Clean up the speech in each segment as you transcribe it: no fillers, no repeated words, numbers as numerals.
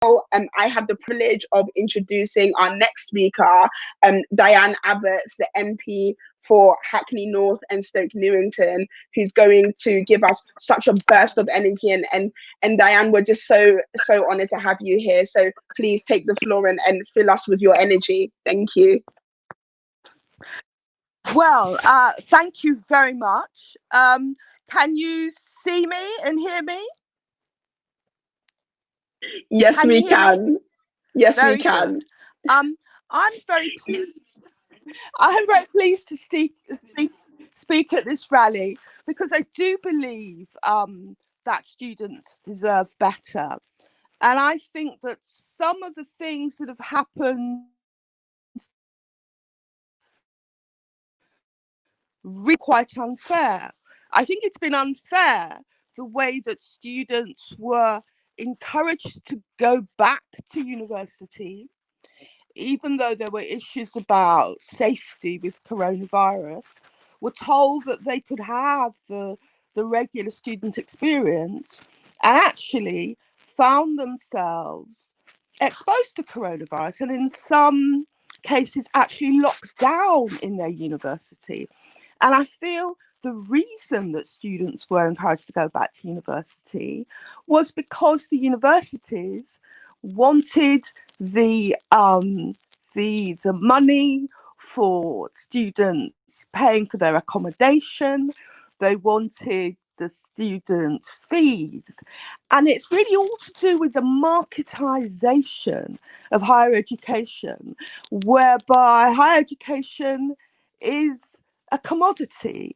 I have the privilege of introducing our next speaker, Diane Abbott, the MP for Hackney North and Stoke Newington, who's going to give us such a burst of energy. And Diane, we're just so honoured to have you here. So please take the floor and fill us with your energy. Thank you. Well, thank you very much. Can you see me and hear me? Yes, we can. Yes, we can. I'm very pleased. I'm very pleased to speak at this rally because I do believe that students deserve better, and I think that some of the things that have happened really quite unfair. I think it's been unfair the way that students were encouraged to go back to university, even though there were issues about safety with coronavirus, were told that they could have the regular student experience and actually found themselves exposed to coronavirus and in some cases actually locked down in their university. And I feel the reason that students were encouraged to go back to university was because the universities wanted the money for students paying for their accommodation. They wanted the student fees, and it's really all to do with the marketization of higher education, whereby higher education is a commodity,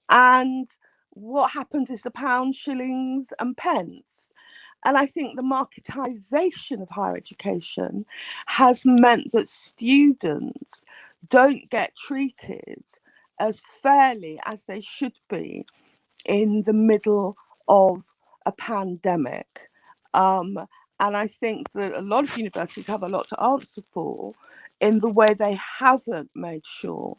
and what happens is the pound, shillings and pence. And I think the marketization of higher education has meant that students don't get treated as fairly as they should be in the middle of a pandemic. And I think that a lot of universities have a lot to answer for in the way they haven't made sure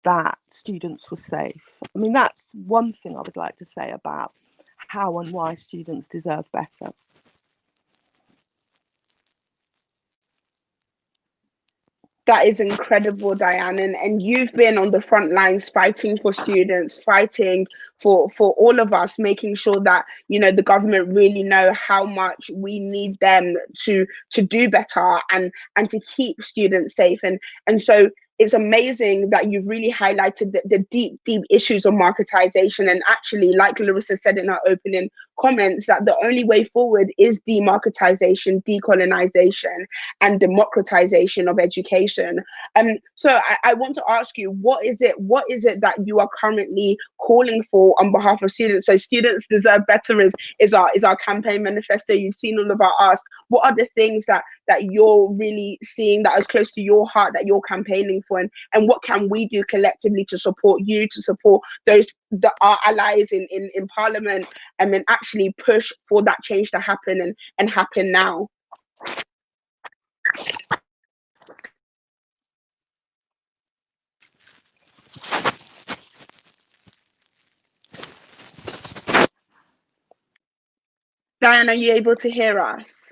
that students were safe. I mean, that's one thing I would like to say about how and why students deserve better. That is incredible, Diane. And you've been on the front lines fighting for students, fighting for all of us, making sure that, you know, the government really know how much we need them to do better and to keep students safe. And so it's amazing that you've really highlighted the deep issues of marketization. And actually, like Larissa said in her opening comments, that the only way forward is demarketization, decolonization, and democratization of education. So I want to ask you, what is it that you are currently calling for on behalf of students? So Students Deserve Better is our campaign manifesto. You've seen all of our asks. What are the things that you're really seeing that is close to your heart that you're campaigning for, and what can we do collectively to support you, to support those that are allies in Parliament, and then actually push for that change to happen and happen now? Diane, are you able to hear us?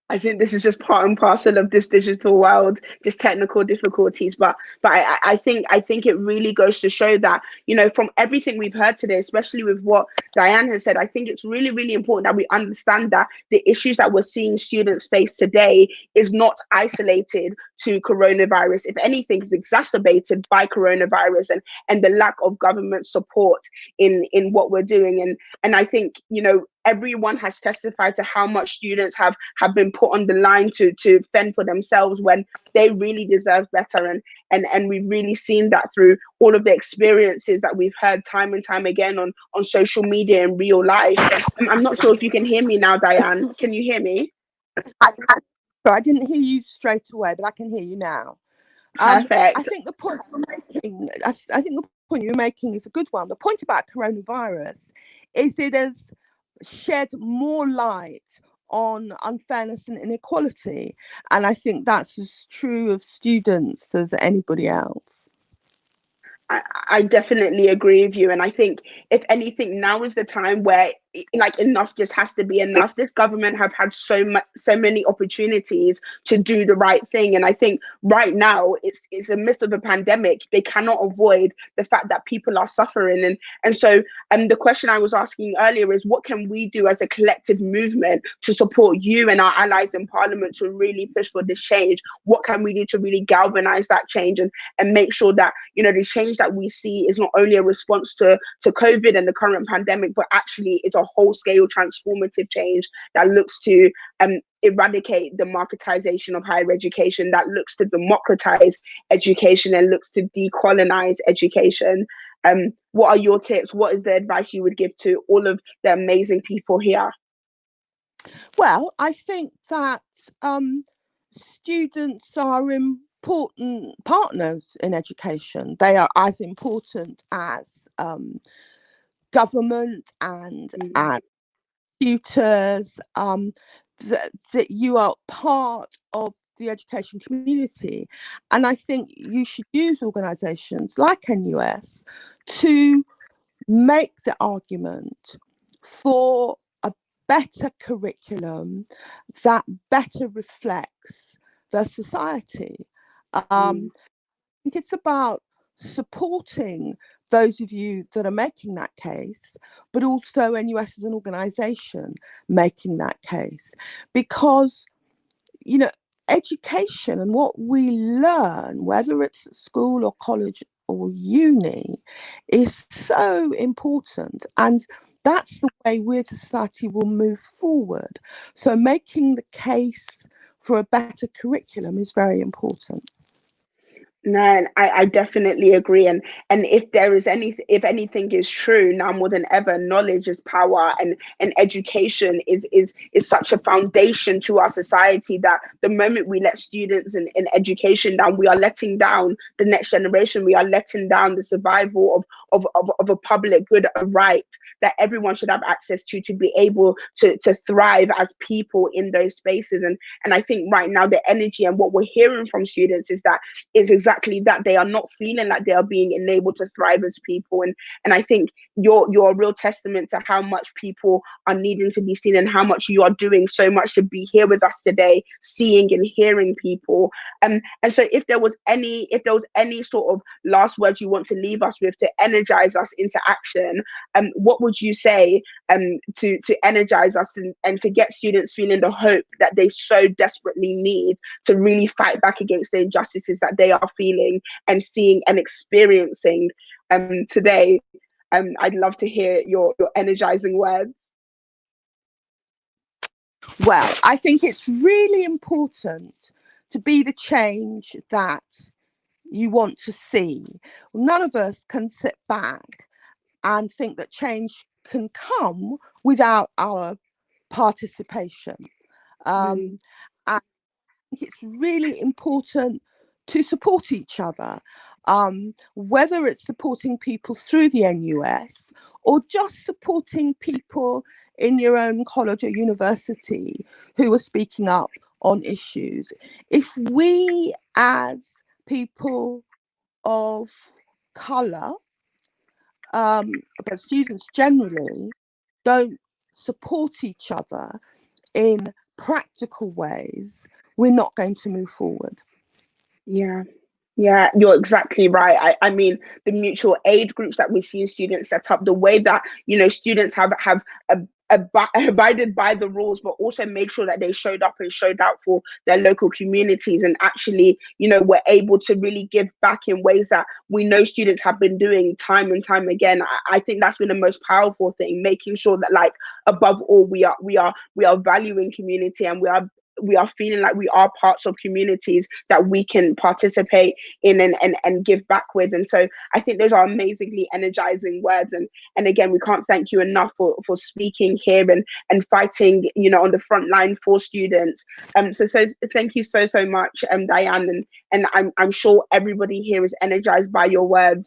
I think this is just part and parcel of this digital world, just technical difficulties. But I think it really goes to show that, you know, from everything we've heard today, especially with what Diane has said, I think it's really important that we understand that the issues that we're seeing students face today is not isolated to coronavirus. If anything, is exacerbated by coronavirus and the lack of government support in what we're doing. And I think, you know, everyone has testified to how much students have been put on the line to fend for themselves when they really deserve better. And we've really seen that through all of the experiences that we've heard time and time again on social media and real life. I'm not sure if you can hear me now, Diane. Can you hear me? So I didn't hear you straight away, but I can hear you now. Perfect. I think the point you're making is a good one. The point about coronavirus is it has shed more light on unfairness and inequality, and I think that's as true of students as anybody else. I definitely agree with you. And I think, if anything, now is the time where like enough just has to be enough. This government have had so many opportunities to do the right thing. And I think right now it's in the midst of a pandemic. They cannot avoid the fact that people are suffering. And so the question I was asking earlier is, what can we do as a collective movement to support you and our allies in parliament to really push for this change? What can we do to really galvanize that change and make sure that, you know, the change that we see is not only a response to COVID and the current pandemic, but actually it's a whole scale transformative change that looks to eradicate the marketization of higher education, that looks to democratize education and looks to decolonize education. What are your tips? What is the advice you would give to all of the amazing people here? Well, I think that students are important partners in education. They are as important as government and tutors, that you are part of the education community. And I think you should use organisations like NUS to make the argument for a better curriculum that better reflects the society. I think it's about supporting those of you that are making that case, but also NUS as an organisation making that case. Because, you know, education and what we learn, whether it's at school or college or uni, is so important. And that's the way we as a society will move forward. So making the case for a better curriculum is very important. No, and I definitely agree. And if there is if anything is true now more than ever, knowledge is power, and education is such a foundation to our society that the moment we let students in education down, we are letting down the next generation. We are letting down the survival of a public good, a right that everyone should have access to be able to thrive as people in those spaces. And I think right now the energy and what we're hearing from students is exactly that. They are not feeling like they are being enabled to thrive as people. And I think you're a real testament to how much people are needing to be seen and how much you are doing so much to be here with us today, seeing and hearing people. And so if there was any sort of last words you want to leave us with to energize us into action, what would you say to energize us and to get students feeling the hope that they so desperately need to really fight back against the injustices that they are feeling and seeing and experiencing today? I'd love to hear your energizing words. Well, I think it's really important to be the change that you want to see. None of us can sit back and think that change can come without our participation. And I think it's really important to support each other, whether it's supporting people through the NUS or just supporting people in your own college or university who are speaking up on issues. If we as people of colour, but students generally, don't support each other in practical ways, we're not going to move forward. Yeah, you're exactly right. I mean, the mutual aid groups that we see students set up, the way that, you know, students have abided by the rules, but also made sure that they showed up and showed out for their local communities, and actually, you know, were able to really give back in ways that we know students have been doing time and time again. I think that's been the most powerful thing, making sure that, like, above all, we are valuing community, and we are feeling like we are parts of communities that we can participate in and give back with. And so I think those are amazingly energizing words. And again, we can't thank you enough for speaking here and fighting, you know, on the front line for students. So thank you so much, Diane. And I'm sure everybody here is energized by your words.